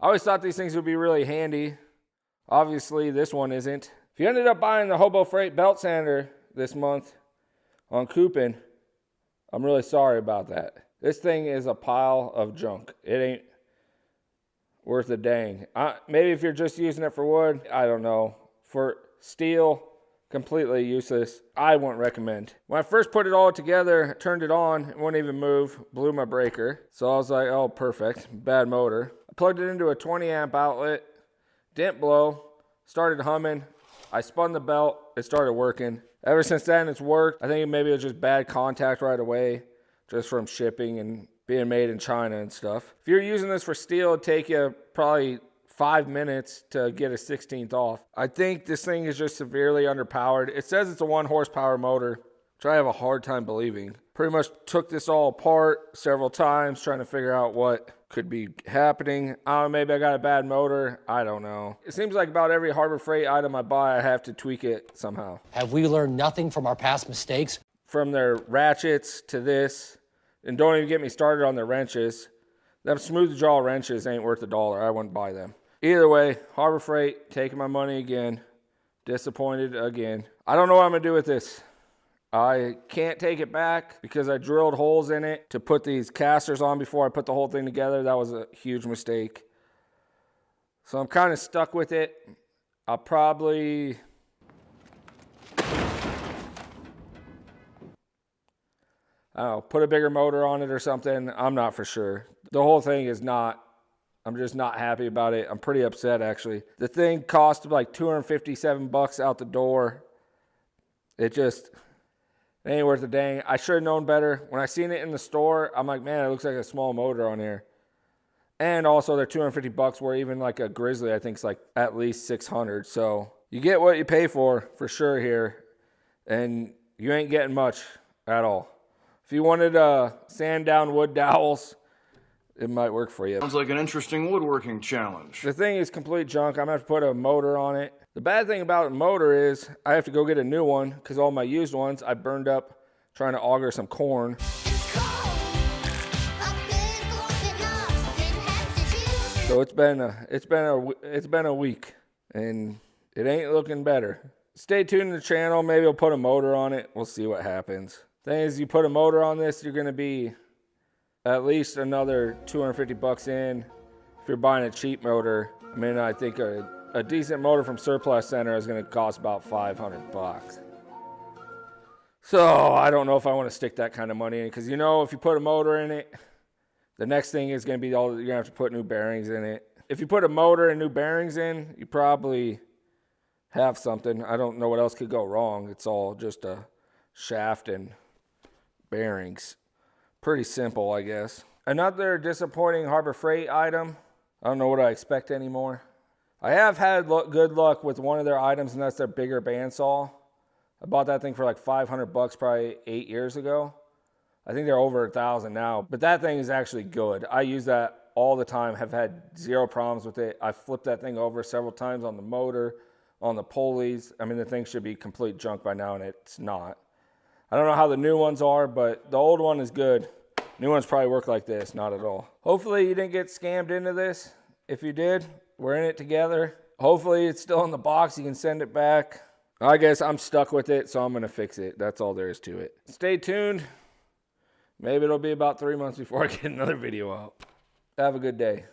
I always thought these things would be really handy. Obviously, this one isn't. If you ended up buying the Hobo Freight belt sander this month on Coupon, I'm really sorry about that. This thing is a pile of junk. It ain't worth a dang. Maybe if you're just using it for wood, I don't know. For steel, completely useless. I wouldn't recommend. When I first put it all together, turned it on, it wouldn't even move, blew my breaker. So I was like, oh, perfect, bad motor. I plugged it into a 20 amp outlet, didn't blow, started humming. I spun the belt, it started working. Ever since then, it's worked. I think maybe it was just bad contact right away, just from shipping and being made in China and stuff. If you're using this for steel, it'd take you probably 5 minutes to get a 16th off. I think this thing is just severely underpowered. It says it's a 1 horsepower motor, which I have a hard time believing. Pretty much took this all apart several times, trying to figure out what could be happening. I don't know, maybe I got a bad motor. I don't know. It seems like about every Harbor Freight item I buy, I have to tweak it somehow. Have we learned nothing from our past mistakes? From their ratchets to this, and don't even get me started on their wrenches. Them smooth jaw wrenches ain't worth $1. I wouldn't buy them. Either way, Harbor Freight, taking my money again. Disappointed again. I don't know what I'm going to do with this. I can't take it back because I drilled holes in it to put these casters on before I put the whole thing together. That was a huge mistake. So I'm kind of stuck with it. I'll probably... I don't know, put a bigger motor on it or something. I'm not for sure. The whole thing is not, I'm just not happy about it. I'm pretty upset, actually. The thing cost like $257 out the door. It ain't worth a dang. I should have known better. When I seen it in the store, I'm like, man, it looks like a small motor on here. And also they're $250, where even like a Grizzly, I think, is like at least $600. So you get what you pay for sure here. And you ain't getting much at all. If you wanted sand down wood dowels, it might work for you. Sounds like an interesting woodworking challenge. The thing is complete junk. I'm going to have to put a motor on it. The bad thing about a motor is I have to go get a new one because all my used ones I burned up trying to auger some corn. So it's been a week and it ain't looking better. Stay tuned to the channel. Maybe I'll put a motor on it. We'll see what happens. Thing is, you put a motor on this, you're going to be at least another $250 in. If you're buying a cheap motor, I mean, I think a decent motor from Surplus Center is going to cost about $500. So I don't know if I want to stick that kind of money in, because you know, if you put a motor in it, the next thing is going to be you're going to have to put new bearings in it. If you put a motor and new bearings in, you probably have something. I don't know what else could go wrong. It's all just a shaft and bearings. Pretty simple, I guess. Another disappointing Harbor Freight item. I don't know what I expect anymore. I have had good luck with one of their items, and that's their bigger bandsaw. I bought that thing for like $500 probably 8 years ago. I think they're over $1,000 now, but that thing is actually good. I use that all the time, have had zero problems with it. I flipped that thing over several times on the motor, on the pulleys. I mean, the thing should be complete junk by now, and it's not. I don't know how the new ones are, but the old one is good. New ones probably work like this, not at all. Hopefully you didn't get scammed into this. If you did, we're in it together. Hopefully it's still in the box. You can send it back. I guess I'm stuck with it, so I'm going to fix it. That's all there is to it. Stay tuned. Maybe it'll be about 3 months before I get another video out. Have a good day.